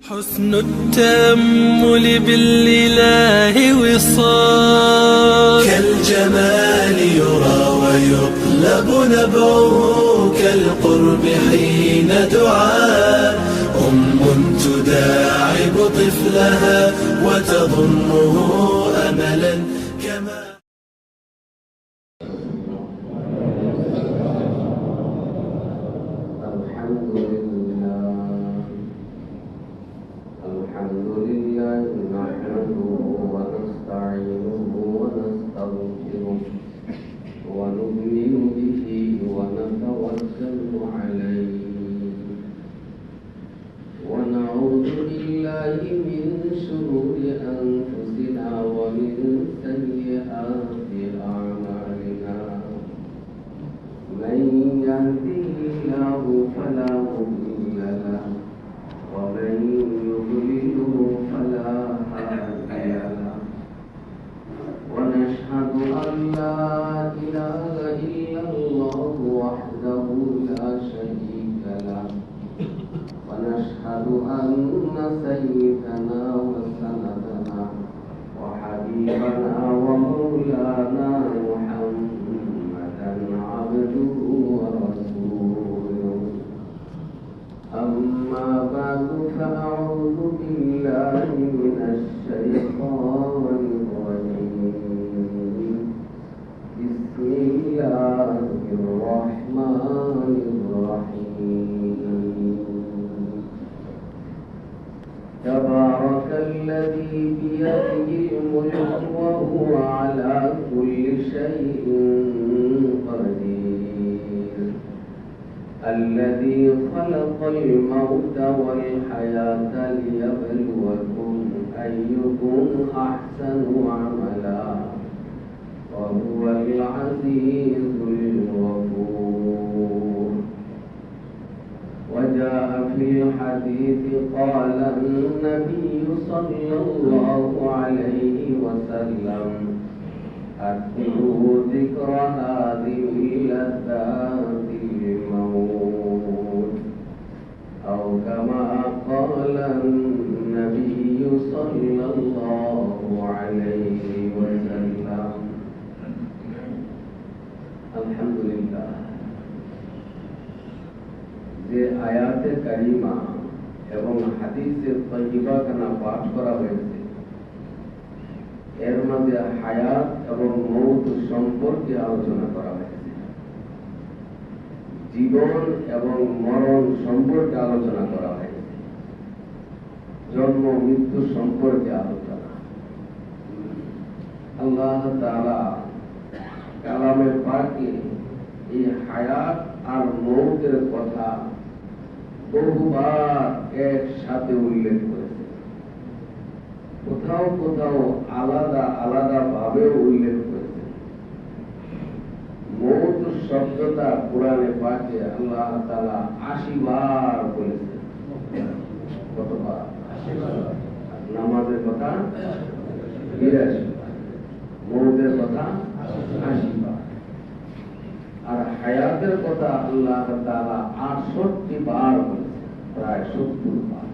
حسن التأمل بالإله وصال كالجمال يرى ويطلب نبعه كالقرب حين دعاء تداعب طفلها وتظنه أملا كما الحمد لله نحمده ونستعينه ونستغفره ونؤمن به ونتوكل عليه ونعوذ بالله من شرور أنفسنا ومن سيئات أعمالنا من يهده الله فلا مضل له ومن يضلله فلا هادي له ونشهد أن لا إله إلا الله وحده لا شريك له ونشهد أن سيدنا وسندنا وحبيبنا ومولانا محمدا عبده ورسوله أما بعد فأعوذ بالله من الشيطان الرجيم بسم الله الرحمن الرحيم تبارك الذي بيده الملك وهو على كل شيء قدير الذي خلق الموت والحياة ليبلوكم أيكم أحسن عملا وهو العزيز الغفور وجاء في الحديث قال النبي صلى الله عليه وسلم أكثروا ذكر هذه اللذات الموت أو كما قال النبي صلى الله عليه وسلم الحمد لله যে আয়াতে কারিমা এবং হাদিসে তয়্যিবা খানা পাঠ করা হয়েছে এর মধ্যে হায়াত এবং মৌত সম্পর্কে আলোচনা করা হয়েছে, জীবন এবং মরণ সম্পর্কে আলোচনা করা হয়েছে, জন্ম মৃত্যু সম্পর্কে আলোচনা। আল্লাহ তাআলা কালামে পাকে এই হায়াত আর মৌতের কথা বহুবার একসাথে উল্লেখ করেছে, কোথাও কোথাও আলাদা আলাদা ভাবে উল্লেখ করেছে। মৌত শব্দটা কোরআনে পাকে আল্লাহ তাআলা ৮০ বার বলেছেন। কতবার? ৮০ বার। নামাজের কথা ৮২ বার, মৌতের কথা ৮০ বার, আর হায়াতের কথা আল্লাহ তাআলা ৬৮ বার বলেছেন, প্রায় ৭০ বার।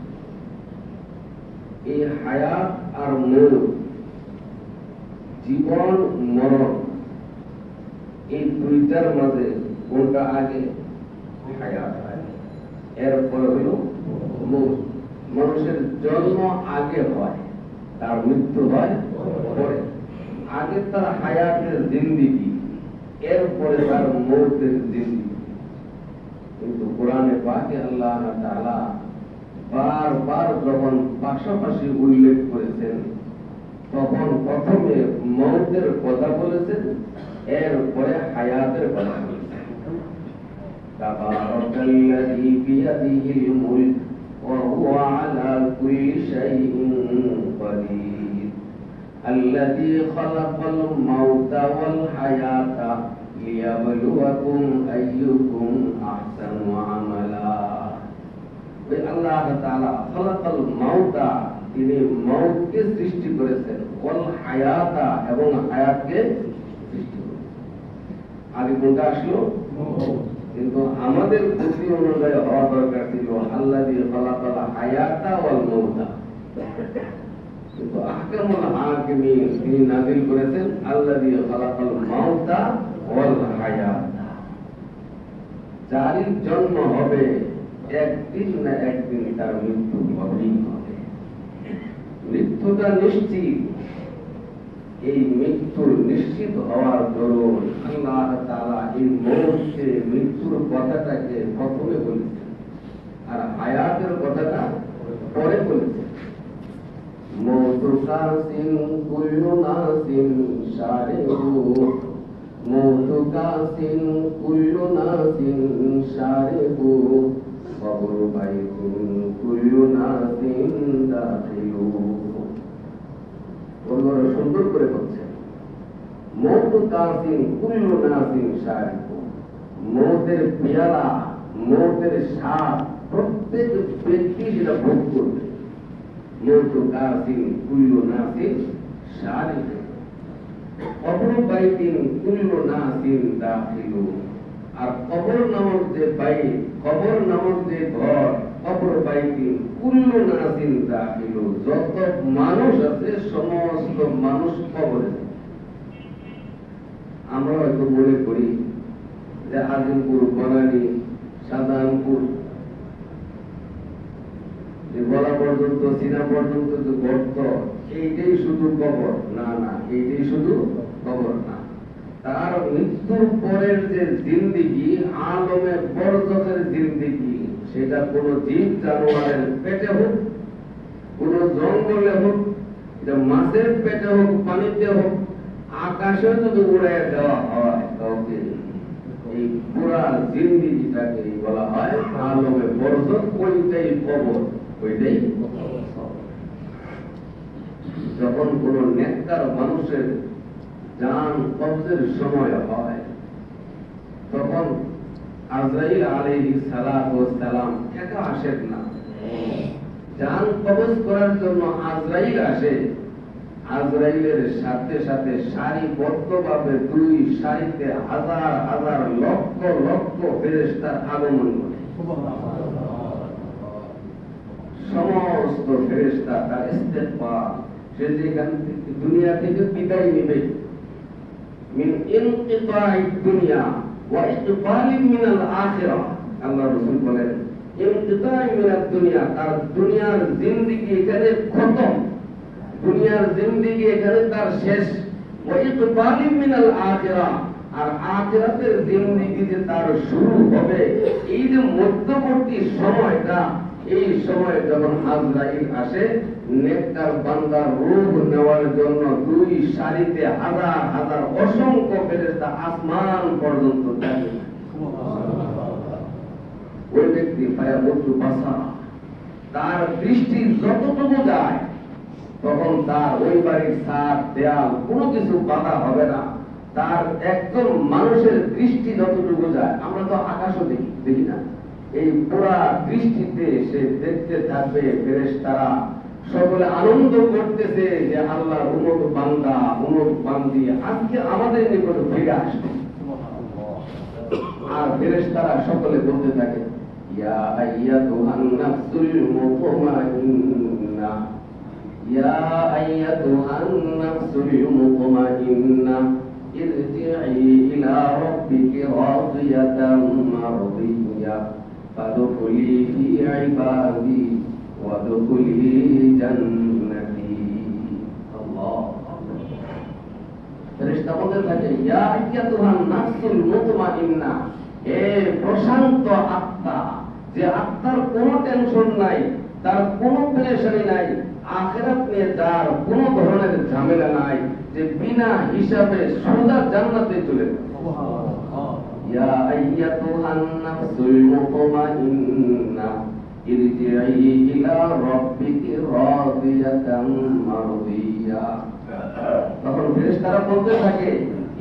এই হায়াত আর মৌত, জীবন মরণ, এই দুইটার মাঝে কোনটা আগে? হায়াত আগে, এরপরে হলো মৌত। মানুষের জন্ম আগে হয়, তার মৃত্যু হয় পরে। আগে তার হায়াতের জিন্দেগি, এরপরে তার মৌতের জিন্দেগি। কিন্তু কোরআনে পাকে আল্লাহ তাআলা বারবার যখন পাশাপাশি উল্লেখ করেছেন, তখন প্রথমে মৌতের কথা বলেছেন, এরপরে হায়াতের কথা বলেছেন। তাবারাকাল্লাযী বিয়াদিহিল মুলক ওয়া হুয়া আলা কুল্লি শাইইন কাদির আল্লাযী খালাকাল মাউতা ওয়াল হায়াতা লিয়াবলুয়াকুম আইয়ুকুম আহসানু আমালা। আল্লাহ তাআলা খালাকাল মাউতা, তিনি মৌতকে সৃষ্টি করেছেন, ওয়াল হায়াতা, এবং হায়াতকে সৃষ্টি করেছেন। আগে কোনটা আসলো? কিন্তু আমাদের বুদ্ধি অনুযায়ী হওয়া দরকার ছিল আল্লাযী খালাকাল হায়াতা ওয়াল মাউতা। কিন্তু আহকামুল হাকিমিন তিনি নাযিল করেছেন আল্লাযী খালাকাল মাউতা ওয়াল হায়াতা। যারই জন্ম হবে একদিন না একদিন তার মৃত্যু হবেই হবে। মৃত্যুটা নিশ্চিত। এই মৃত্যুর নিশ্চিত হওয়ার দরুন আল্লাহ তাআলা এই মৌতে মৃত্যুর কথাটাকে প্রথমে বলেছেন আর হায়াতের কথাটা পরে বলেছেন। মৌতু কাসিন কুল্লু নাসিন শারিহু, মৌতু কাসিন কুল্লু নাসিন শারিহু, কবরু বাইতিন কুল্লু নাসিন দাখিলু। বড় সুন্দর করে বলছেন মৌতু কাসিন কুল্লু নাসিন শারিহু, মৌতের পেয়ালা, মৌতের স্বাদ প্রত্যেক ব্যক্তি সেটা ভোগ করবে। মৌতু কাসিন কুল্লু নাসিন শারিহু, কবর বাইতিন কুল্লু নাসিন দাখিলু। আর কবর নামক যে বাইত, কবর নামক যে ঘর, কবর বাইতিন কুল্লু নাসিন দাখিলু, যত মানুষ আছে সমস্ত মানুষ কবরে। আমরা হয়তো মনে করি যে আজিমপুর, বনানী, সাধারণপুর, গলা পর্যন্ত, সিনা পর্যন্ত যে গর্ত, এইটাই শুধু কবর। না না, এইটাই শুধু কবর না। তার মৃত্যুর পরের যে জিন্দিগি, আলমে বরজখের জিন্দিগি, সেটা কোন জীব জানোয়ারের পেটে হোক, কোন জঙ্গলে হোক, মাছের পেটে হোক, পানিতে হোক, আকাশে যদি উড়াই দেওয়া হয় কাউকে, এই পুরা জিন্দিগিটাকে বলা হয় আলমে বরজখ। ওইটাই কবর, ওইটাই। যখন কোন নেককার মানুষের জান কবজের সময় হয়, তখন আজরাইল আলাইহিস সালাতু ওয়াস সালাম একা আসেন না, জান কবজ করার জন্য আজরাইল আসে। আজরাইলের সাথে সাথে সারিবদ্ধভাবে দুই সারিতে হাজার হাজার লক্ষ লক্ষ ফেরেশতার আগমন ঘটে। সমস্ত ফেরেশতা তার ইস্তেগফার, সে যেখান থেকে দুনিয়া থেকে বিদায় নেবে, মিন ইনকিতাই দুনিয়া ওয়া ইকবালিন মিনাল আখিরাহ। আল্লাহ রাসূল বলেন ইনকিতাই মিনাদ দুনিয়া, তার দুনিয়ার জিন্দেগি এখানে খতম, দুনিয়ার জিন্দেগি এখানে তার শেষ। ওয়া ইকবালিন মিনাল আখিরাহ, আর আখিরাতের জিন্দেগি যে তার শুরু হবে, এই যে মধ্যবর্তী সময়টা, এই সময় যখন আজরাইল আসে নেককার বান্দার রূহ নেওয়ার জন্য দুই সারিতে হাজার হাজার অসংখ্য ফেরেশতা আসমান পর্যন্ত যায়। ওই ব্যক্তি ফায়াবুতু বাসা, তার দৃষ্টি যতটুকু যায়, তখন তার ওই বাড়ির ছাদ দেয়াল কোনো কিছু বাধা হবে না। তার একজন মানুষের দৃষ্টি যতটুকু যায়, আমরা তো আকাশও দেখি না, এই পুরা দৃষ্টিতে সে দেখতে থাকবে ফেরেশতারা সকলে আনন্দ করতেছে যে আল্লাহ উম্মত বান্দা, উম্মত বান্দি আজকে আমাদের নিকটে ফিরে আসবে। আর ফেরেশতারা সকলে বলতে থাকে ইয়া আইয়াতুহান নাফসুল মুতমাইন্না, ইয়া আইয়াতুহান নাফসুল মুতমাইন্না ইরজিই ইলা রাব্বিকি রাদিয়াতাম মারদিয়া ফাদখুলি ফি ইবাদি ওয়াদখুলি জান্নাতি। আল্লাহ, ফেরেশতা বলতে থাকে ইয়া আইয়াতুহান নাফসুল মুতমাইন্না, হে প্রশান্ত আত্মা, যে আত্মার কোনো টেনশন নাই, তার কোনো পেরেশানি নাই, আখিরাত নিয়ে যার কোনো ধরনের ঝামেলা নাই, যে বিনা হিসাবে সোজা জান্নাতে চলে যাবে। ইয়া আইয়াতুহান নাফসুল মুতমাইন্না ইরজিই ইলা রাব্বিকি রাদিয়াতাম মারদিয়া। তখন ফেরেশতারা বলতে থাকে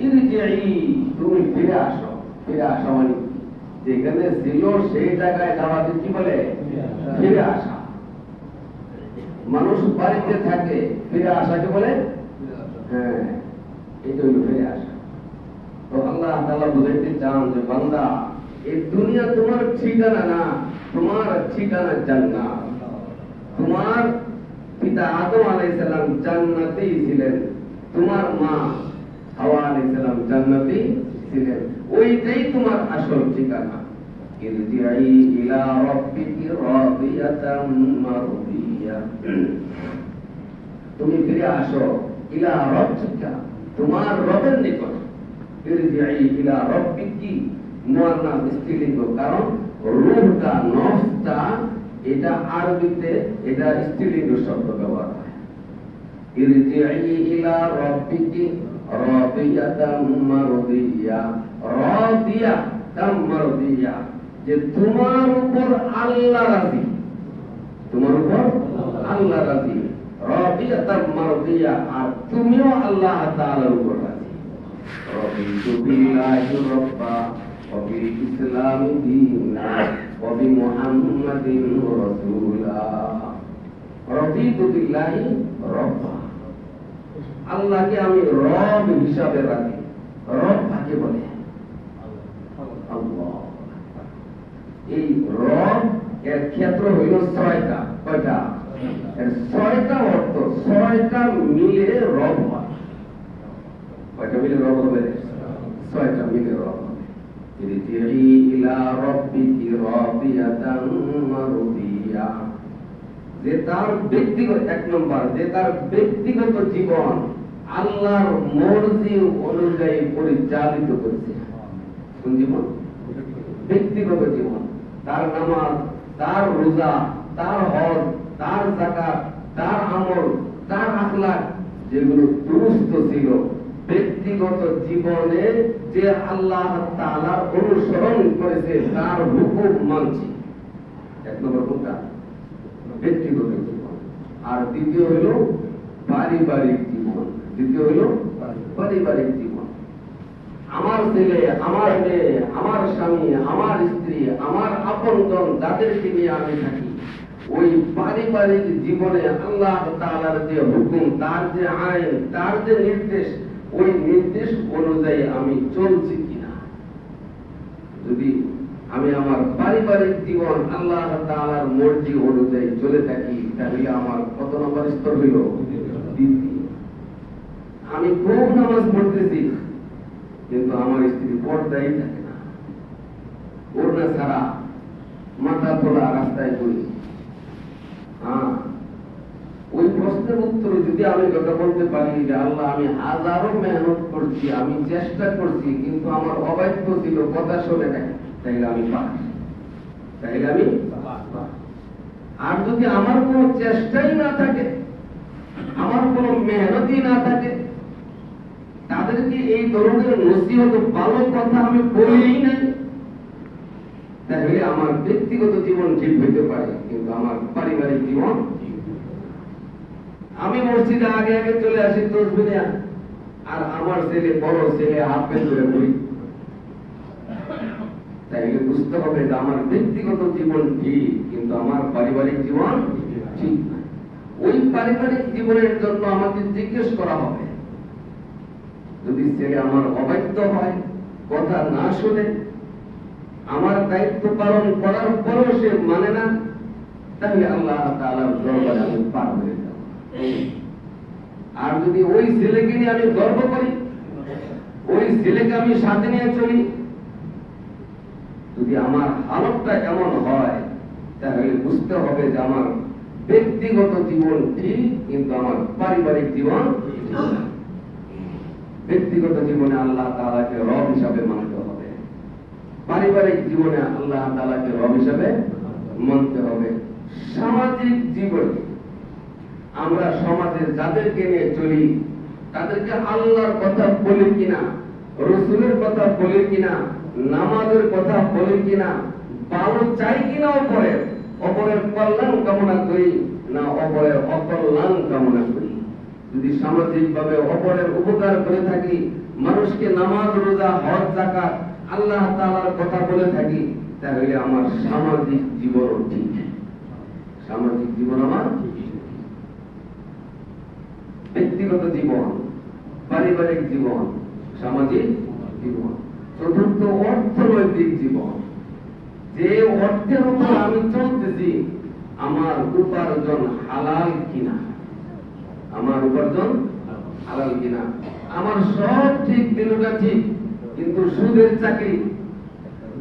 ইরজিই, তুমি ফিরে আসো। ফিরে আসা মানে যেখানে ছিল সেই জায়গায় যাওয়াকে কি বলে? ফিরে আসা। মানুষ বাড়িতে থাকে, ফিরে আসাকে বলে, হ্যাঁ, এটা হলো ফিরে আসা। তো আল্লাহ তাআলা বুঝাইতে চান যে বান্দা, এই দুনিয়া তোমার ঠিকানা না, তোমার ঠিকানা জান্নাত। তোমার পিতা আদম আলাইহিস সালাম জান্নাতেই ছিলেন, তোমার মা হাওয়া আলাইহিস সালাম জান্নাতেই ছিলেন, ওইটাই তোমার আসল ঠিকানা। ইরজিই ইলা রাব্বিকি রাদিয়াতাম মারদিয়া, তুমি ফিরে আসো ইলা রাব্বিকা, তোমার রবের নিকট। ইরজিই ইলা রাব্বিকি মুআন্নাস স্ত্রীলিঙ্গ, কারণ রূহটা নফসটা এটা আরবিতে এটা স্ত্রীলিঙ্গ শব্দ ব্যবহার হয়। ইরজিই ইলা রাব্বিকি রাদিয়াতাম মারদিয়া, রাদিয়াতাম মারদিয়া, যে তোমার উপর আল্লাহ রাজি, তোমার উপর আল্লাহ রাজি, রাদিয়াতাম মারদিয়া, আর তুমিও আল্লাহ তাআলার উপর রাজি। রাদিতু বিল্লাহি রাব্বা ওয়া বিল ইসলামি দীনা ওয়া বি মুহাম্মাদিন রাসূলা। রাদিতু বিল্লাহি রাব্বা, আল্লাহকে আমি রব হিসাবে রাজি। রব কাকে বলে? আল্লাহ। এই রব এর ক্ষেত্র হইল ছয়টা। কয়টা? এর ছয়টা অর্থ, ছয়টা মিলে রব হয়। কয়টা মিলে রব হবে? ছয়টা মিলে রব হবে। ইরজিই ইলা রাব্বিকি রাদিয়াতাম মারদিয়া, যে তার ব্যক্তিগত, এক নম্বর, যে তার ব্যক্তিগত জীবন আল্লাহর মর্জি অনুযায়ী পরিচালিত করছে। কোন জীবন? ব্যক্তিগত জীবন। তার নামাজ, তার রোজা, তার হজ, তার যাকাত, তার আমল, তার আখলাক যেগুলো দুরুস্ত ছিল, ব্যক্তিগত জীবনে যে আল্লাহ তাআলার অনুসরণ করেছে, তার হুকুম মানছে। এক নম্বর কোনটা? ব্যক্তিগত জীবন। আর দ্বিতীয় হইল পারিবারিক জীবন। দ্বিতীয় হইল পারিবারিক জীবন। আমার ছেলে, আমার মেয়ে, আমার স্বামী, আমার স্ত্রী, আমার আপনজন, যাদেরকে নিয়ে আমি থাকি, ওই পারিবারিক জীবনে আল্লাহ তাআলার যে হুকুম, তার যে আইন, তার যে নির্দেশ, ওই নির্দেশ অনুযায়ী আমি চলছি কিনা। যদি আমি আমার পারিবারিক জীবন আল্লাহ তাআলার মর্জি অনুযায়ী চলে থাকি, তাহলে আমার কত নম্বর স্তর হইল? দ্বিতীয়। আমি খুব নামাজ পড়তেছি, কিন্তু আমার স্ত্রী পর্দাই থাকে না, ওড়না ছাড়া, মাথা তোলা, রাস্তায় ঘুরি। ওই প্রশ্নের উত্তরে যদি আমি কথা বলতে পারি যে আল্লাহ, আমি হাজারো মেহনত করছি, আমি চেষ্টা করছি, কিন্তু আমার অবাধ্য ছিল, কথা শুনে নাই, তাইলে আমি পাস। তাইলে আমি পাস। আর যদি আমার কোনো চেষ্টাই না থাকে, আমার কোনো মেহনতই না থাকে, তাদেরকে এই ধরনের নসিহত, ভালো কথা আমি বলিই নাই, তাহলে আমার ব্যক্তিগত জীবন ঠিক হইতে পারে, কিন্তু আমার পারিবারিক জীবন। আমি মসজিদে আগে আগে চলে আসি তসবিহ নিয়ে, আর আমার ছেলে, বড় ছেলে হাত পে ধরে পড়ি, তাইলে বুঝতে হবে যে আমার ব্যক্তিগত জীবন ঠিক, কিন্তু আমার পারিবারিক জীবন ঠিক না। ওই পারিবারিক জীবনের জন্য আমাকে জিজ্ঞেস করা হবে। যদি ছেলে আমার অবাধ্য হয়, কথা না শুনে, আমার দায়িত্ব পালন করার পরেও সে মানে না, তাহলে আল্লাহ তাআলার দরবারে আমি পার হয়ে যাব। আর যদি ওই ছেলেকে নিয়ে আমি গর্ব করি, ওই ছেলেকে আমি সাথে নিয়ে চলি, যদি আমার হালতটা এমন হয়, তাহলে বুঝতে হবে যে আমার ব্যক্তিগত জীবন ঠিক, কিন্তু আমার পারিবারিক জীবন ঠিক না। ব্যক্তিগত জীবনে আল্লাহ তাআলাকে রব হিসাবে মানতে হবে, পারিবারিক জীবনে আল্লাহ তাআলাকে রব হিসাবে মানতে হবে। সামাজিক জীবনে আমরা সমাজের যাদেরকে নিয়ে চলি, তাদেরকে আল্লাহর কথা বলি কিনা, রসুলের কথা বলি কিনা, নামাজের কথা বলি কিনা, ভালো চাই কিনা, অপরের কল্যাণ কামনা করি না অপরের অকল্যাণ কামনা করি। যদি সামাজিক ভাবে অপরের উপকার করে থাকি, মানুষকে নামাজ, রোজা, হজ, যাকাত, আল্লাহ তাআলার কথা বলে থাকি, তাহলে আমার সামাজিক জীবনও ঠিক। সামাজিক জীবন আমার ঠিক। ব্যক্তিগত জীবন, পারিবারিক জীবন, সামাজিক জীবন। চতুর্থ, অর্থনৈতিক জীবন। যে অর্থের উপর আমি চলতেছি আমার উপার্জন হালাল কিনা, আমার উপার্জন হালাল কিনা। আমার সব ঠিক, দিনটা ঠিক, কিন্তু সুদের চাকরি,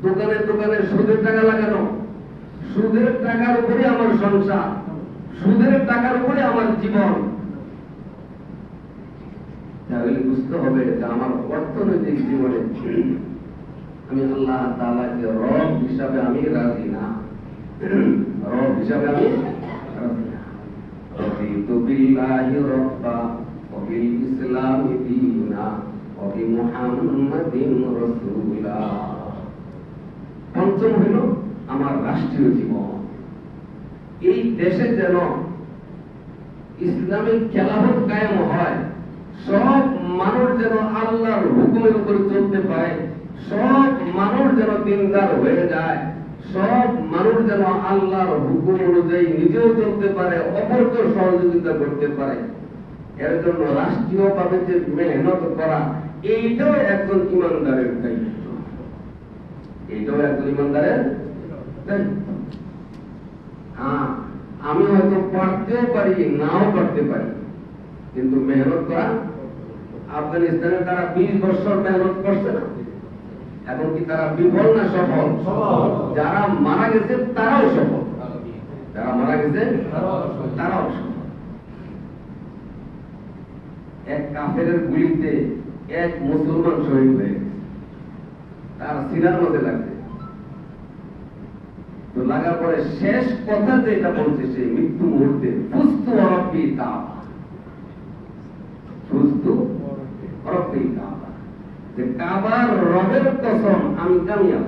দোকানে দোকানে সুদের টাকা লাগানো, সুদের টাকার উপরে আমার সংসার, সুদের টাকার উপরে আমার জীবন। তাহলে বুঝতে হবে যে আমার অর্থনৈতিক জীবনে আমি আল্লাহ তাআলাকে রব হিসাবে আমি রাজি না, রব হিসাবে আমি রাজি না। রাদিতু বিল্লাহি রাব্বা ওয়া বিল ইসলামি দীনা ওয়া বি মুহাম্মাদিন রাসূলা। পঞ্চম হইল আমার রাষ্ট্রীয় জীবন। এই দেশে যেন ইসলামিক খেলাফত কায়েম হয়, সব মানুষ যেন আল্লাহর হুকুমের উপরে চলতে পারে, সব মানুষ যেন দিনদার হয়ে যায়, সব মানুষ যেন আল্লাহর হুকুম অনুযায়ী নিজেও চলতে পারে, অপরকে সহযোগিতা করতে পারে। এর জন্য রাষ্ট্রীয়ভাবে যে মেহনত করা, এইটাও একজন ইমানদারের দায়িত্ব, এইটাও একজন ইমানদারের দায়িত্ব। হ্যাঁ, আমি হয়তো পারতেও পারি, নাও করতে পারি, কিন্তু মেহনত করা। আফগানিস্তানে তারা 20 বছর মেহনত করছে না, এখন কি তারা বিফল না সফল? যারা মারা গেছে তারাও সফল, যারা মারা গেছে তারাও সফল। এক কাফেরের গুলিতে এক মুসলমান শহীদ হয়ে গেছে, তার সিনার মধ্যে লাগছে। তো লাগার পরে শেষ কথা যেটা বলছে সে মৃত্যু মুহূর্তে, ফুস্তু রব্বি কাবা, ফুস্তু রব্বি কাবা, যে কাবার রবের কসম আমি কামিয়াব।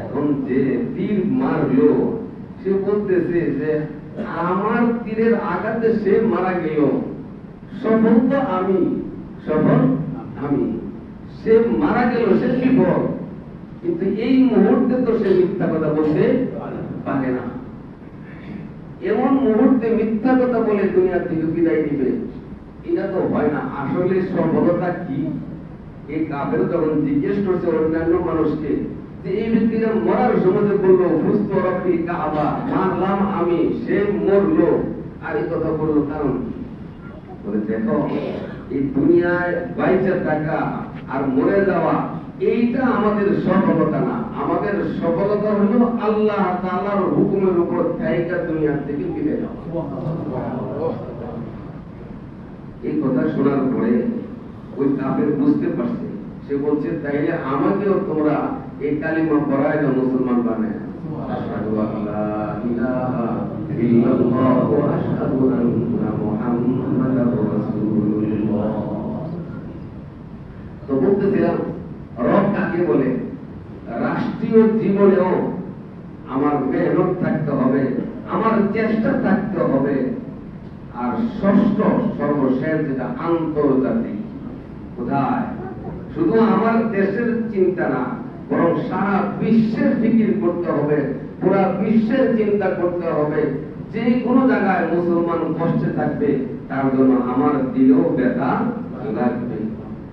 এখন যে তীর মারলো সে বলতেছে যে আমার তীরের আঘাতে সে মারা গেল, সফল তো আমি, সফল আমি। সে মারা গেল, সে বিফল, কিন্তু এই মুহূর্তে তো সে মিথ্যা কথা বলতে পারে না। এমন মুহূর্তে মিথ্যা কথা বলে দুনিয়া থেকে বিদায় দিবে, এটা তো হয় না। আসলে সফলতা কি? এই কাফের যখন জিজ্ঞেস করছে অন্যান্য মানুষকে যে এই ব্যক্তিটা মরার সময় বললো ফুস্তু রব্বি কাবা, মারলাম আমি, সে মরলো, আর এই কথা বললো কারণ বলে দেখো, এই দুনিয়ায় বাইচে থাকা আর মরে যাওয়া এইটা আমাদের সফলতা না। আমাদের সফলতা হলো আল্লাহ তাআলার হুকুমের উপর থাইকা দুনিয়া থেকে বিদায় যাওয়া। এই কথা শোনার পরে ওই কাফের বুঝতে পারছে, সে বলছে তাইলে আমাকেও তোমরা এই কালিমা পড়ায় না, মুসলমান বানায়। আশহাদু আল্লা ইলাহা ইল্লাল্লাহ ওয়া আশহাদু আন্না মুহাম্মাদার রাসূলুল্লাহ। তো বলতেছিলাম রব কাকে বলে? রাষ্ট্রীয় জীবনেও আমার মেহনত থাকতে হবে, আমার চেষ্টা থাকতে হবে। আর ষষ্ঠ সর্বশেষ যেটা আন্তর্জাতিক, কোথায় শুধু আমার দেশের চিন্তা না, বরং সারা বিশ্বের ফিকির করতে হবে, পুরা বিশ্বের চিন্তা করতে হবে। যে কোনো জায়গায় মুসলমান কষ্টে থাকবে তার জন্য আমার দিলেও ব্যথা লাগবে।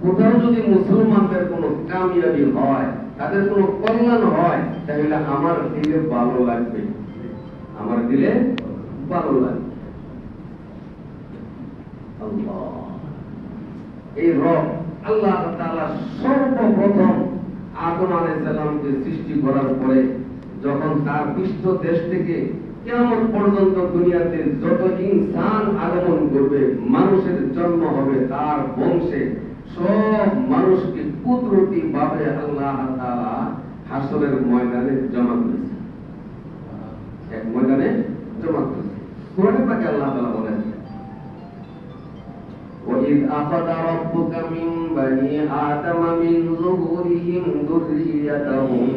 কোথাও যদি মুসলমানদের কোনো কামিয়াবি হয়, তাদের কোনো কল্যাণ হয়, তাহলে আমার দিলে ভালো লাগবে, আমার দিলে ভালো লাগবে। এই রব আল্লাহ তাআলা সর্বপ্রথম আদম আলাইহিস সালামকে সৃষ্টি করার পরে যখন তার পৃষ্ঠ দেশ থেকে কিয়ামত পর্যন্ত দুনিয়াতে যত ইনসান আগমন করবে, মানুষের জন্ম হবে, তার বংশে সব মানুষকে কুদরতি ভাবে আল্লাহ তাআলা হাসরের ময়দানে জমা করেছে, এক ময়দানে জমা করেছে। কোরআনে পাকে আল্লাহ তাআলা বলেন وَإِذْ أَخَذَ رَبُّكَ مِنْ بَنِي آدَمَ مِنْ ظُهُورِهِمْ ذُرِّيَّتَهُمْ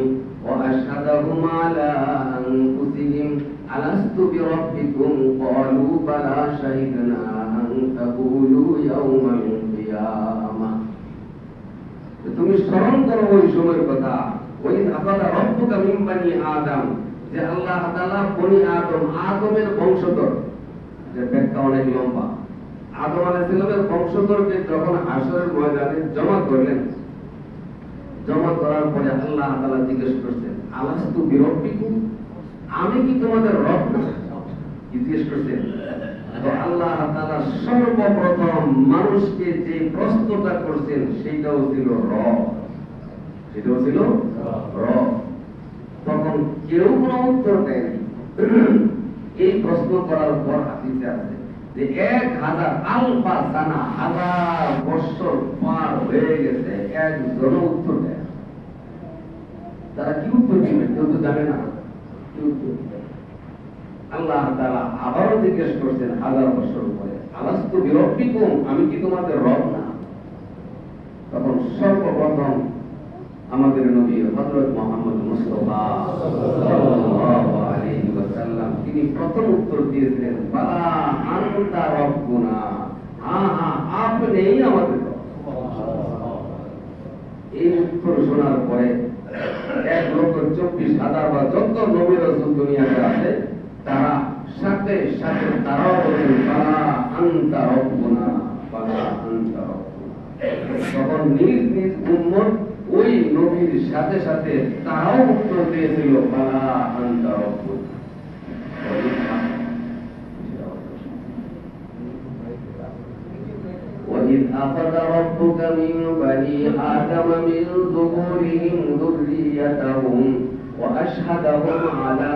وَأَشْهَدَهُمْ عَلَى أَنفُسِهِمْ أَلَسْتُ بِرَبِّكُمْ قَالُوا بَلَى شَهِدْنَا أَنْ تَقُولُوا يَوْمَ الْقِيَامَةِ। তুমি স্মরণ করো ওই সময়ের কথা, وَإِذْ أَخَذَ رَبُّكَ مِنْ بَنِي آدَمَ, যে আল্লাহ তাআলা বনি আদম, আদমের বংশধর, যে ব্যাখ্যা অনেক লম্বা। আদম আলাইহিস সালামের বংশধরকে যখন হাসরের ময়দানে জমা করলেন, জমা করার পরে আল্লাহ তাআলা জিজ্ঞেস করছেন, আলাস্তু বিরব্বিকুম, আমি কি তোমাদের রব না? কি জিজ্ঞেস করছেন? তো আল্লাহ তাআলা সর্বপ্রথম মানুষকে যে প্রশ্নটা করছেন সেটাও ছিল রব, সেটাও ছিল রব। তখন কেউ কোনো উত্তর দেয়নি। এই প্রশ্ন করার পর হাদিসে আছে যে 1000 আলফা সানা, 1000 বছর পার হয়ে গেছে, একজনও উত্তর দেয় না। তারা কি উত্তর দিবে? কেউ তো জানে না কি উত্তর দিবে। আল্লাহ তাআলা আবারও জিজ্ঞেস করছেন 1000 বছর পরে, আলাস্তু বিরব্বিকুম, আমি কি তোমাদের রব না? তখন সর্বপ্রথম আমাদের নবী হযরত মুহাম্মদ মুস্তাফা সাল্লাল্লাহু আলাইহি ওয়াসাল্লাম তিনি প্রথম উত্তর দিয়েছিলেন, বালা আনতা রব্বুনা, হ্যাঁ আপনিই আমাদের রব। এই উত্তর শোনার পরে 1,24,000 বা যত নবী রাসূল দুনিয়াতে আছে তারা সাথে সাথে তারাও বলেন, বালা আনতা রব্বুনা, বালা আনতা রব্বুনা। তখন নিজ নিজ উম্মত ওই নবীর সাথে সাথে তারাও উত্তর দিয়েছিল, বালা আনতা রব্বুনা। وَإِذْ أَخَذَ رَبُّكَ مِنْ بَنِي آدَمَ مِنْ ظُهُورِهِمْ ذُرِّيَّتَهُمْ وَأَشْهَدَهُمْ عَلَى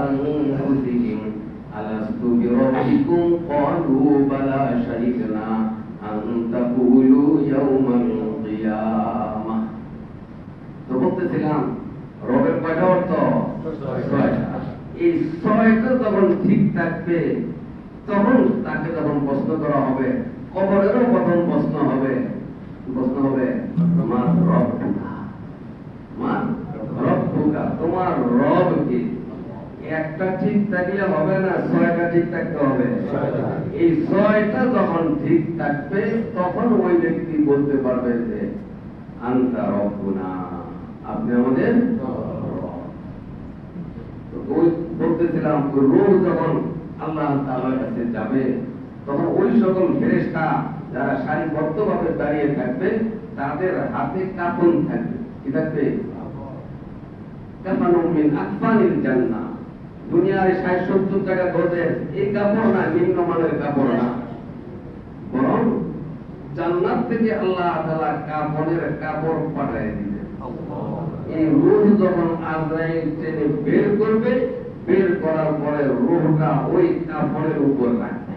أَنفُسِهِمْ أَلَسْتُ بِرَبِّكُمْ قَالُوا بَلَى شَهِدْنَا أَنْ تَقُولُوا يَوْمَ الْقِيَامَةِ। তো বলতেছিলাম রবের কয়টা অর্থ? 6টা। এই 6টা যখন ঠিক থাকবে তখন তাকে যখন প্রশ্ন করা হবে, কবরেরও প্রথম প্রশ্ন হবে তোমার রব কোথা? তোমার রব কোথা? তোমার রব কি? একটা ঠিক থাকলে হবে না, 6টা ঠিক থাকতে হবে। এই 6টা যখন ঠিক থাকবে তখন ওই ব্যক্তি বলতে পারবে যে আনতা রব্বুনা, আপনি আমাদের রব। তো ওই বলতেছিলাম রূহ যখন আল্লাহ তাআলার কাছে যাবে তখন ওই সকল ফেরেশতা যারা সারিবদ্ধভাবে দাঁড়িয়ে থাকবে তাদের হাতে কাফন থাকবে। কি থাকবে? কাফানুম মিন আকফানিল জান্নাহ। দুনিয়ার 60-70 টাকা গজের এই কাপড় না, নিম্নমানের কাপড় না, বরং জান্নাত থেকে আল্লাহ তাআলা কাফনের কাপড় পাঠিয়ে দিবেন। এই রূহ যখন আজরাইল টেনে বের করবে, বের করার পরে রূহটা ওই কাফনের উপর রাখবে।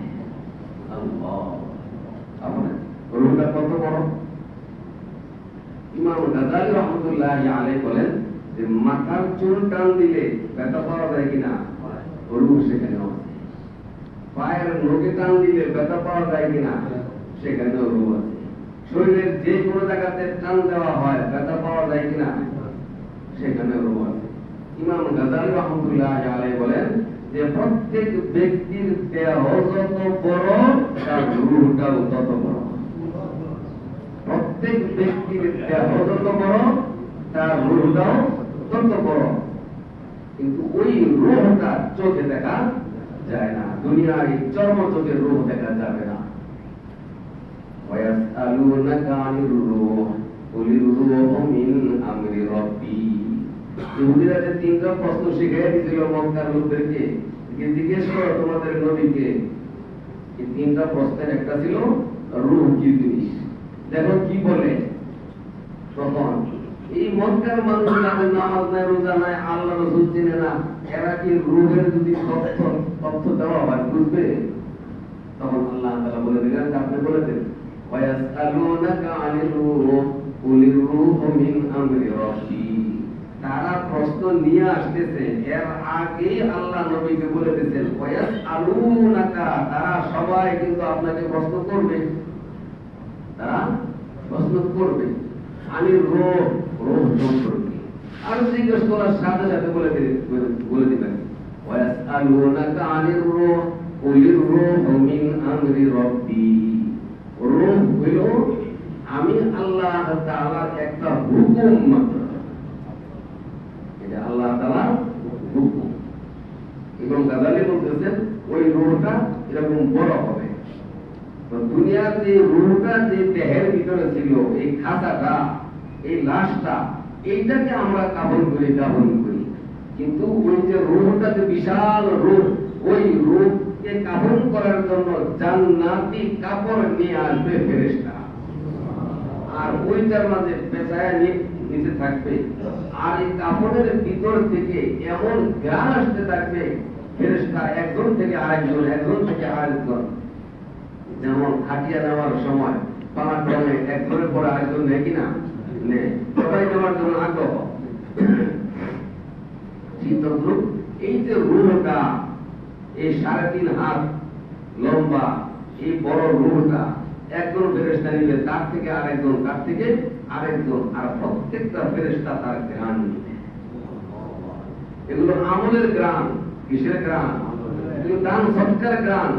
আল্লাহ, আপনি রূহটা কত বড়! ইমাম গাযযালী রাহমাতুল্লাহি আলাইহি বলেন যে মাথার চুল টান দিলে ব্যথা পাওয়া যায় কিনা? রূহ সেখানে আছে। পায়ের নখে টান দিলে ব্যথা পাওয়া যায় কিনা? সেখানেও রূহ আছে। শরীরের যে কোনো জায়গাতে টান দেওয়া হয় ব্যথা পাওয়া যায় কিনা? সেখানেও রূহ আছে। ইমাম গাযযালী রাহমাতুল্লাহি আলাইহি বলেন যে প্রত্যেক ব্যক্তির দেহ যত বড় তার রূহটাও তত বড়। প্রত্যেক ব্যক্তির দেহ যত বড় তার রূহটাও তত বড়। কিন্তু ওই রূহটা চোখে দেখা যায় না, দুনিয়ার চর্ম চোখে রূহ দেখা যাবে না। ওয়ায়াসআলুনাকা আনির রূহ কুলির রূহু মিন আমরি রাব্বি। ইহুদিরা যে 3টা প্রশ্ন শিখিয়ে দিয়েছিল মক্কার লোকদেরকে, জিজ্ঞেস করো তোমাদের নবীকে। এই 3টা প্রশ্নের একটা ছিল রূহ কি জিনিস। দেখো কি বলে। তখন এই মক্কার মানুষ যাদের নামাজ নাই, রোজা নাই, আল্লাহ রাসূল চিনে না, এরা কি রূহের যদি তথ্য দেওয়া হয় বুঝবে? তখন আল্লাহ তাআলা বলে দিলেন, আপনি বলে দেন, ওয়ায়াসআলুনাকা আনির রূহ কুলির রূহু মিন আমরি রাব্বি। তারা প্রশ্ন নিয়ে আসতেছে, এর আগে আল্লাহ নবীকে বলে দিয়েছেন ওয়ায়াসআলুনাকা, তারা সবাই কিন্তু আপনাকে প্রশ্ন করবে, তারা প্রশ্ন করবে আনির রূহ, রূহ সম্পর্কে। আর জিজ্ঞেস করার সাথে সাথে বলে দিবেন ওয়ায়াসআলুনাকা আনির রূহ কুলির রূহু মিন আমরি রাব্বি। রূহ হইল আমি আল্লাহ তাআলার একটা হুকুম মাত্র, এটা আল্লাহ তাআলার হুকুম। এবং গাযযালী বলতেছেন ওই রূহটা এরকম বড় হবে। তো দুনিয়ার যে রূহটা যে দেহের ভিতরে ছিল, এই খাঁচাটা, এই লাশটা এইটাকে আমরা কাফন করি। কিন্তু ওই যে রূহটা যে বিশাল রূপ, ওই রূপকে কাফন করার জন্য জান্নাতি কাপড় নিয়ে আসবে ফেরেশতা, আর ওইটার মাঝে পেঁচায় নিচে থাকবে। আর এই কাপড়ের ভিতর থেকে এমন ঘ্রাণ আসতে থাকবে, ফেরেশতা একজন থেকে আরেকজন, যেমন খাটিয়া নেওয়ার সময় পালাক্রমে একজনের পরে আরেকজন নেয় কিনা, সবাই নেওয়ার জন্য আগ্রহ। এই যে রূহটা, এই 3.5 হাত লম্বা এই বড় রূহটা একজন ফেরেশতা নিবে, তার থেকে আরেকজন, আর প্রত্যেকটা ফেরেশতা তার ঘ্রাণ নিবে। এগুলো আমলের ঘ্রাণ। কিসের ঘ্রাণ? এগুলো দান সৎকার ঘ্রাণ,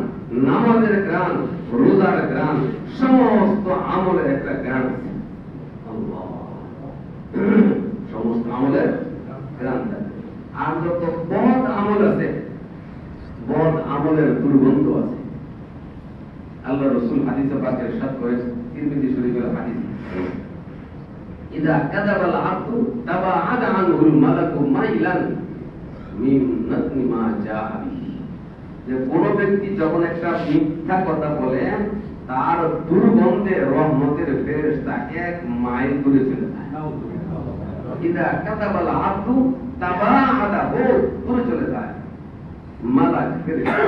নামাজের ঘ্রাণ, রোজার ঘ্রাণ, সমস্ত আমলের একটা ঘ্রাণ আছে। সমস্ত আমলের ঘ্রাণ থাকে। আর যত বদ আমল আছে, বদ আমলের দুর্গন্ধ আছে। আল্লাহ রাসূল হাদিসে পাকে ইরশাদ করেছেন, তিরমিজি শরীফের হাদিস, ইদা কাযাবাল আবদু তাবাআদ আনহুল মালাকু মাইলান মিন নাতনি মা জাআ বিহি। যে কোন ব্যক্তি যখন একটা মিথ্যা কথা বলে, তার দুর্গন্ধে রহমতের ফেরেশতা 1 মাইল দূরে চলে যায়। ইদা কাযাবাল আবদু তাবাআদাহু, দূরে চলে যায় মালাক ফেরেশতা।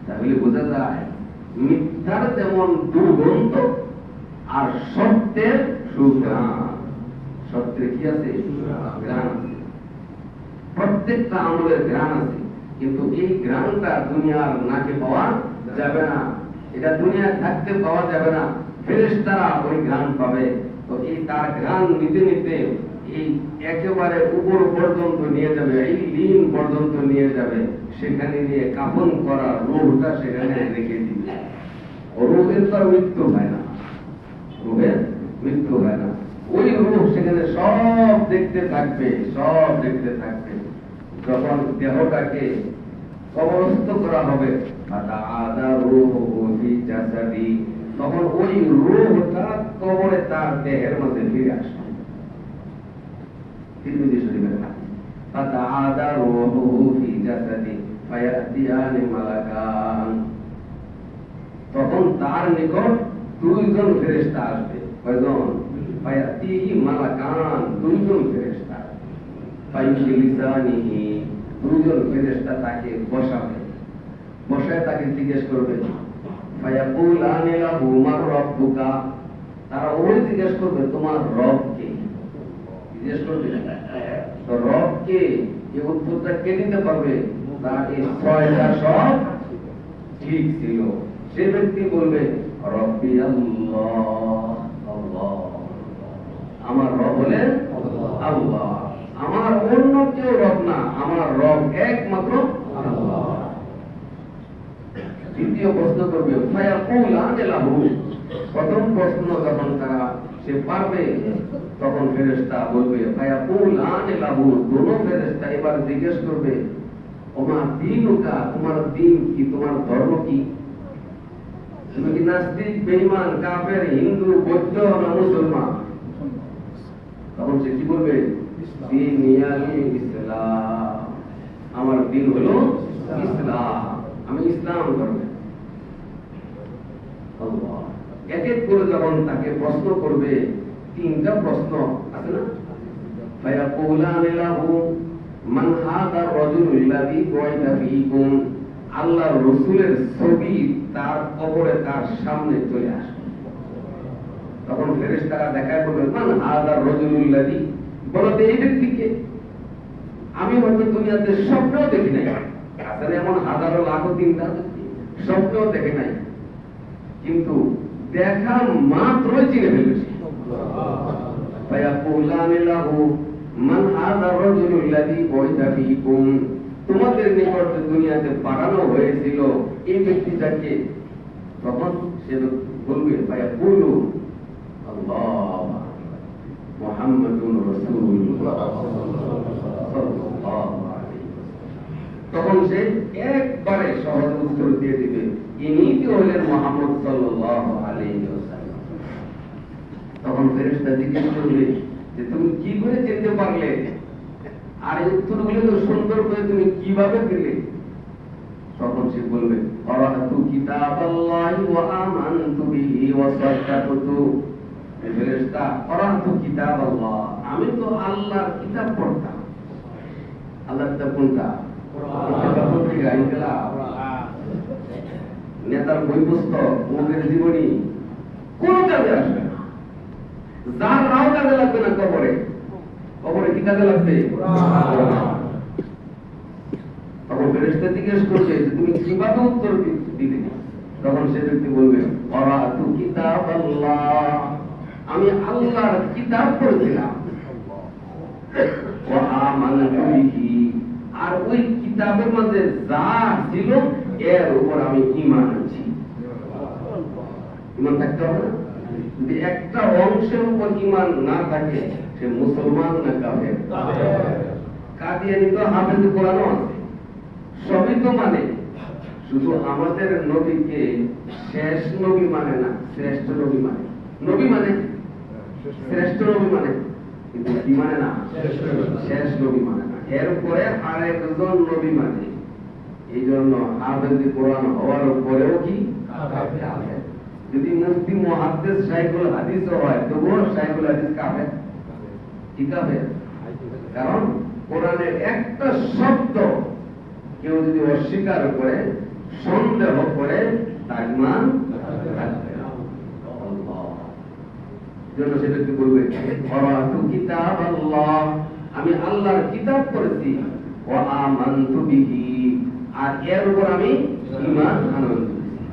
তাহলে বোঝা যায় মিথ্যার যেমন দুর্গন্ধ, আর সত্যের সুঘ্রাণ। সত্যের কি আছে? ঘ্রাণ আছে। প্রত্যেকটা আমলের ঘ্রাণ আছে, কিন্তু এই ঘ্রাণটা দুনিয়ার নাকে পাওয়া যাবে না, এটা দুনিয়ায় থাকতে পাওয়া যাবে না। ফেরেশতারা ওই ঘ্রাণ পাবে। তো এই তার ঘ্রাণ নিতে নিতে এই একেবারে উপর পর্যন্ত নিয়ে যাবে, এই লিন পর্যন্ত নিয়ে যাবে। সেখানে নিয়ে কাফন করা রূহটা সেখানে রেখে দিবে। রূহের তো মৃত্যু হয় না, ওই রূহ সেখানে সব দেখতে থাকবে। যখন দেহটাকে কবরস্থ করা হবে, তখন ওই রূহটা কবরে তার দেহের মধ্যে ফিরে আসবে। তিরমিজি শরীফের হাদিস, ফাতাআদা রূহুহু ফি জাসাদি ফায়াতিয়ানি মালাকান। তখন তার নিকট 2 জন ফেরেশতা আসবে। কয়জন? ফায়াতিহি মালাকান, 2 জন ফেরেশতা। ফায়ুজলিসানিহি, 2 জন ফেরেশতা তাকে বসাবে। বসায় তাকে জিজ্ঞেস করবে, ফায়াকুলানি লাহু মা রাব্বুকা। তারা ওই জিজ্ঞেস করবে, তোমার রব কে? জিজ্ঞেস করবে তো রব কে? এই উত্তরটা কে দিতে পারবে? তার এই 6টা সব ঠিক ছিল। সে ব্যক্তি বলবে, রব্বি আল্লাহ, আমার রব হলেন আল্লাহ, আমার অন্য কেউ রব না, আমার রব একমাত্র আল্লাহ। দ্বিতীয় প্রশ্ন করবে, ফায়াকুলানি লাহু। প্রথম প্রশ্ন যখন সে পারবে, তখন ফেরেশতা বলবে, ফায়াকুলানি লাহু। দোনো ফেরেশতা এবার জিজ্ঞেস করবে, ওমা দীনুকা, তোমার দিন কি, তোমার ধর্ম কি? তুমি কি নাস্তিক, বেঈমান, কাফের, হিন্দু, বৌদ্ধ না মুসলমান? তখন সে কি বলবে? দীনিয়াল ইসলাম, আমার দিন হলো ইসলাম, আমি ইসলাম ধর্মে। আল্লাহ এক এক করে যখন তাকে প্রশ্ন করবে, 3টা প্রশ্ন আছে না? ফায়াকুলানি লাহু মান হাযা রাজুলুল লাযী বুইসা ফীকুম। আল্লাহর রাসূলের ছবি তার কবরে তার সামনে চলে আসবে। তখন ফেরেশতারা দেখায় বলবে, মান হাযা রাজুলুল লাযী, বলতে এই ব্যক্তিকে আমি হয়তো দুনিয়াতে স্বপ্নেও দেখি নাই। আসলে এমন হাজারো লাখো চিন্তা স্বপ্নেও দেখে নাই, কিন্তু দেখা মাত্রই চিনে ফেলেছি। ফায়াকুলানি লাহু মান হাযা রাজুলুল লাযী বুইসা ফীকুম। তোমাদের নিকট দুনিয়াতে পাঠানো হয়েছিল এই ব্যক্তিটাকে। তখন সে বলবে, ফায়াকুলু আল্লাহ মুহাম্মাদুর রাসূলুল্লাহ সাল্লাল্লাহু আলাইহি ওয়াসাল্লাম। তখন সে একবারে সহজ উত্তর দিয়ে দিবে, ইনি কি হলেন মুহাম্মদ সাল্লাল্লাহু আলাইহি ওয়াসাল্লাম। তখন ফেরেশতা জিজ্ঞেস করবে, যে তুমি কি করে চিনতে পারলে, আর এই উত্তরগুলো তো সুন্দর করে তুমি কিভাবে দিলে। তখন সে বলবে ক্বরাতু কিতাবাল্লাহি ওয়া আমানতু বিহি ওয়া সাদ্দাকতু। ফেরেশতা, ক্বরাতু কিতাবাল্লাহ, আমি তো আল্লাহর কিতাব পড়তাম। আল্লাহর কিতাব কোনটা? নেতার বই পুস্তক, মুখের জীবনী কোন কাজে আসবে না, যার নাও কাজে লাগবে না। কবরে, কবরে কি কাজে লাগবে? তখন ফেরেশতা জিজ্ঞেস করবে যে তুমি কিভাবে উত্তর দিতে। তখন সে ব্যক্তি বলবে ক্বরাতু কিতাবাল্লাহ, আমি আল্লাহর কিতাব পড়েছিলাম। ওয়া আমানতু বিহি, আর ওই কিতাবের মধ্যে যা ছিল এর উপর আমি ঈমান আনছি। ঈমান থাকতে হবে না? যদি একটা অংশের উপর ঈমান না থাকে সে মুসলমান না কাফের? কাদিয়ানি তো হাফেজ কোরআনও আছে, সবই তো মানে, শুধু আমাদের নবীকে শেষ নবী মানে না, শ্রেষ্ঠ নবী মানে। নবী মানে শ্রেষ্ঠ নবী মানে, কিন্তু কি মানে না, শেষ নবী মানে না। এরপরে আরেকজন নবী মানে। এই জন্য হাফেজ কোরআন হওয়ার পরেও কি কাফের। যদি মুফতি মুহাদ্দিস শাইখুল হাদিস হয় তবুও শাইখুল হাদিস কাফের। কি কাফের? কারণ কোরআনের একটা শব্দ কেউ যদি অস্বীকার করে, সন্দেহ করে, তার ঈমান থাকবে না। জন্য সেটা কি বলবে ক্বরাতু কিতাবাল্লাহ, আমি আল্লাহর কিতাব পড়েছি। ওয়া আমানতু বিহি, আর এর উপর আমি ঈমান আনয়ন করেছি।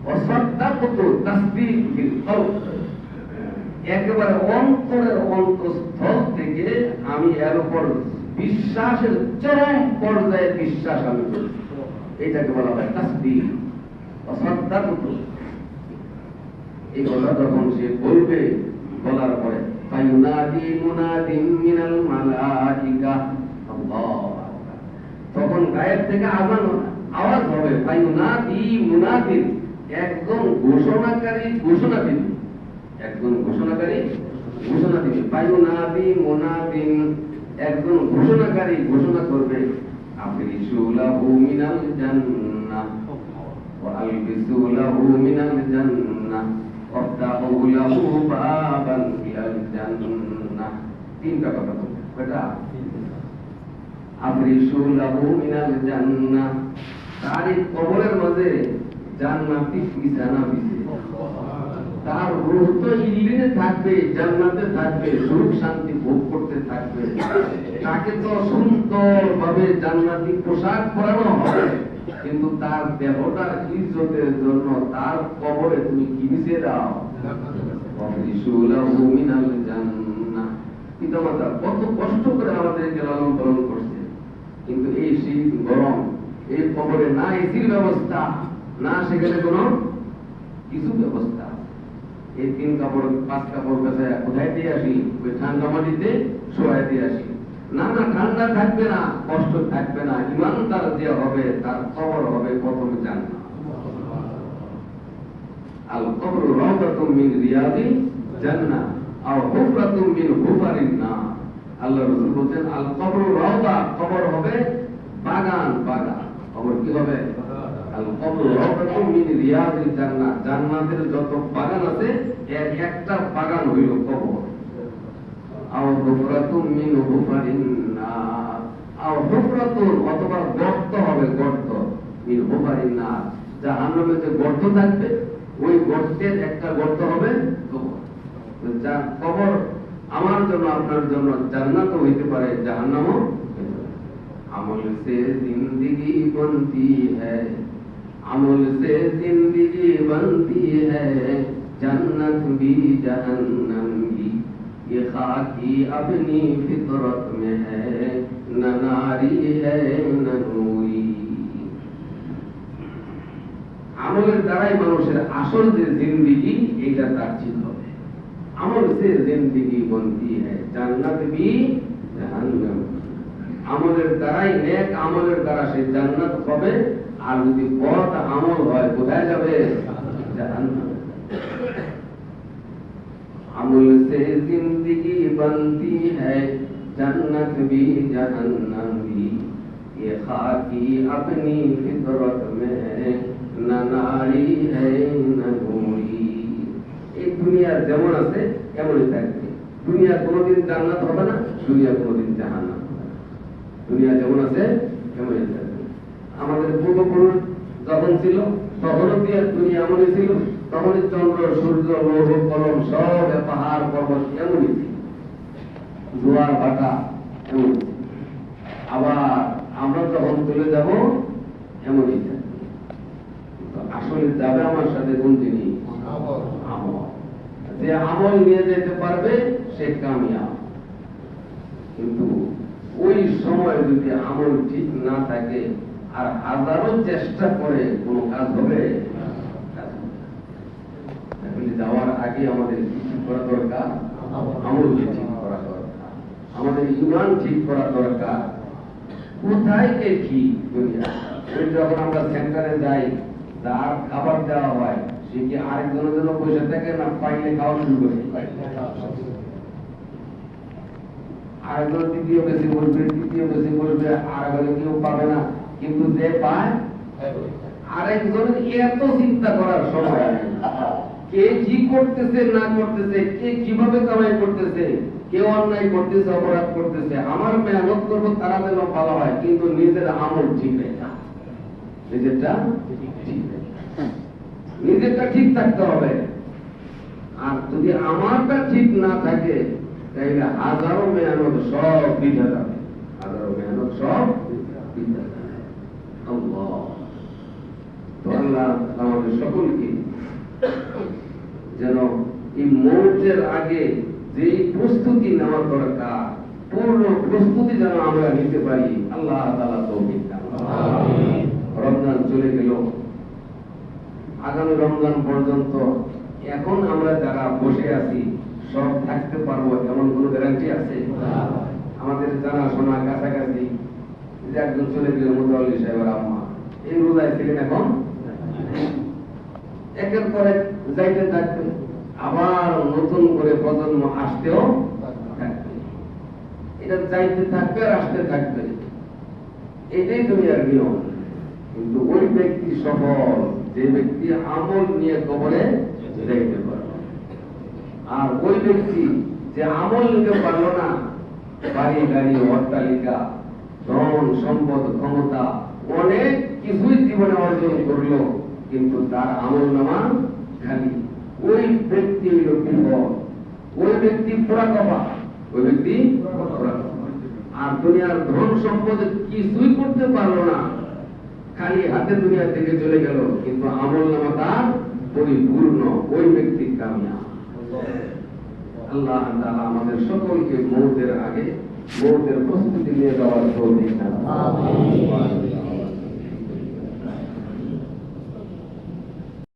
ওয়া সাদ্দাকতু, তাসদীক বিল কলব, একেবারে অন্তরের অন্তঃস্থল থেকে আমি এর উপর বিশ্বাসের চরম পর্যায়ে বিশ্বাস আমি করি। এটাকে বলা হয় তাসদীক। ওয়া সাদ্দাকতু, এই কথা যখন সে বলবে, বলার পরে ফায়ুনাদি মুনাদিম মিনাল মালাইকা, আল্লাহু আকবার, তখন গায়েব থেকে আওয়াজ হবে। ফায়ুনাদি মুনাদিম, একজন ঘোষণাকারী ঘোষণা দিবে, একজন ঘোষণাকারী ঘোষণা দিবে। ফায়ুনাদি মুনাদিম, একজন ঘোষণাকারী ঘোষণা করবে। আফরিশু লাহু মিনাল জান্নাহ ওয়া আলবিসু লাহু মিনাল জান্নাহ ওয়াফতাহু লাহু বাবান ইলাল জান্নাহ। তিনটা কথা বলবে, কয়টা? আফরিশু লাহু মিনাল জান্নাহ, তার এই কবরের মাঝে জান্নাতি বিছানা বিছিয়ে, তার রূহ তো ইলিনে থাকবে, জান্নাতে থাকবে, সুখ শান্তি ভোগ করতে থাকবে। তাকে তো সুন্দর ভাবে জান্নাতি পোশাক পরানো হবে, কিন্তু তার দেহটার ইজ্জতের জন্য তার কবরে তুমি কি বিছিয়ে দাও? পিতামাতা কত কষ্ট করে আমাদেরকে লালন পালন করছে, কিন্তু এই শীত গরম, এই কবরে না এসির ব্যবস্থা, না সেখানে কোনো কিছু ব্যবস্থা। এই 3 কাপড় 5 কাপড় কাছে কোথায় দিয়ে আসি? ওই ঠান্ডা মাটিতে শোয়াই দিয়ে আসি। না না, ঠান্ডা থাকবে না, কষ্ট থাকবে না। ইমানদার যে হবে তার কবর হবে প্রথমে জান্নাত। আল কবরু রাউদাতুম মিন রিয়াদিল জান্নাহ আও হুফরাতুম মিন হুফারিন নার। আল্লাহ রাসূল বলেন আল কবরু রাউদা, কবর হবে বাগান, বাগান। কবর কি হবে? আল কবরু রাউদাতুম মিন রিয়াদিল জান্নাহ, জান্নাতের যত বাগান আছে এর একটা বাগান হইল কবর। আও হুফরাতুম মিন হুফারিন নার, আও হুফরাতুন, অথবা গর্ত হবে, গর্ত, মিন হুফারিন নার, জাহান্নামে যে গর্ত থাকবে ওই গর্তের একটা গর্ত হবে কবর। যা কবর আমার জন্য আপনার জন্য জান্নাত হইতে পারে, জাহান্নামও। আমল সে জিंदगी बनती है, আমল সে जिंदगी बनती है, जन्नत भी जहन्नम भी ये खाकी अपनी फितरत में है, न नारी है न नूरी। আমলের দ্বারাই মানুষের আসল যে জিন্দেগি এটা তার ঠিক হবে। আমল সে জিন্দেগি বনতি হ্যায়, জান্নাত ভি জাহান্নাম। আমলের দ্বারাই, নেক আমলের দ্বারা সে জান্নাত হবে। আর যদি বদ আমল হয় কোথায় যাবে? জাহান্নাম। अमल से जिंदगी बनती है, जन्नत भी जहन्नम भी, ये खाकी अपनी फितरत में है, न नारी है न नूरी। এই দুনিয়া যেমন আছে এমনই থাকবে। দুনিয়া কোনোদিন জান্নাত হবে না, দুনিয়া কোনোদিন জাহান্নাম হবে না। দুনিয়া যেমন আছে এমনই থাকবে। আমাদের পূর্বপুরুষ যখন ছিল তখনও দুনিয়া এমনই ছিল, তখনই চন্দ্র সূর্য লৌহ কলম সব পাহাড় পর্বত এমনই ছিল, জোয়ার ভাটা এমনই ছিল। আবার আমরা যখন চলে যাব এমনই থাকবে। আসলে যাবে আমার সাথে কোন জিনিস? আমল। যে আমল নিয়ে যেতে পারবে সে কামিয়াব। কিন্তু ওই সময় যদি আমল ঠিক না থাকে আর হাজারো চেষ্টা করে কোনো কাজ হবে? যাওয়ার আগে আমাদের কি করা দরকার? আমলকে ঠিক করা দরকার, আমাদের ঈমান ঠিক করা দরকার। কোথায় কে কি দুনিয়া? যখন আমরা সেন্টারে যাই, তার খাবার দেওয়া হয়, সে কি আরেকজনের জন্য বসে থাকে না পাইলে খাওয়া শুরু করে? আরেকজন তৃতীয় বেশি বসবে, তৃতীয় বেশি বসবে, আর কেউ পাবে না। কিন্তু যে পায় আরেকজনের এত চিন্তা করার সময় নেই। কে কি করতেছে না করতেছে, কে কিভাবে কামাই করতেছে, কেউ অন্যায় করতেছে, অপরাধ করতেছে, আমার মেহনত করবো তারা যেন ভালো হয়, কিন্তু নিজের আমল ঠিক নেই না। নিজেরটা নিজেরটা ঠিক থাকতে হবে। আর যদি আমারটা ঠিক না থাকে তাহলে হাজারো মেহনত সব বৃথা যাবে, হাজারো মেহনত সব বৃথা যাবে। আল্লাহ তো আল্লাহ আমাদের সকলকে যেন এই মৌতের আগে যে প্রস্তুতি নেওয়ার দরকার, পূর্ণ প্রস্তুতি যেন আমরা নিতে পারি, আল্লাহ তাআলা তৌফিক দান করুন। রমজান চলে গেল, আগামী রমজান পর্যন্ত এখন আমরা যারা বসে আছি সব থাকতে পারবো এমন কোন গ্যারান্টি আছে? আমাদের জানাশোনা কাছাকাছি যে একজন চলে গেল, মোতাল্লি সাহেবের আম্মা, এই রোজায় ছিলেন, এখন একের পরে যাইতে থাকবে, আবার নতুন করে প্রজন্ম আসতেও থাকবে, এটা যাইতে থাকবে আর আসতে থাকবে, এটাই দুনিয়ার নিয়ম। কিন্তু ওই ব্যক্তি সফল যে ব্যক্তি আমল নিয়ে কবরে যাইতে পারবে। আর ওই ব্যক্তি যে আমল নিতে পারল না, বাড়ি গাড়ি অট্টালিকা ধন সম্পদ ক্ষমতা অনেক কিছুই জীবনে অর্জন করলো, কিন্তু তার আমল নামা খালি, ওই ব্যক্তি হইল বিফল, ওই ব্যক্তি পুরা কপা, ওই ব্যক্তি পুরা কপা। আর দুনিয়ার ধন সম্পদ কিছুই করতে পারলো না, খালি হাতে দুনিয়া থেকে চলে গেল, কিন্তু আমল নামা তার পরিপূর্ণ, ওই ব্যক্তি কামিয়াব। আল্লাহ তাআলা আমাদের সকলকে মৌতের আগে মৌতের প্রস্তুতি নিয়ে যাওয়ার তৌফিক দান করুন।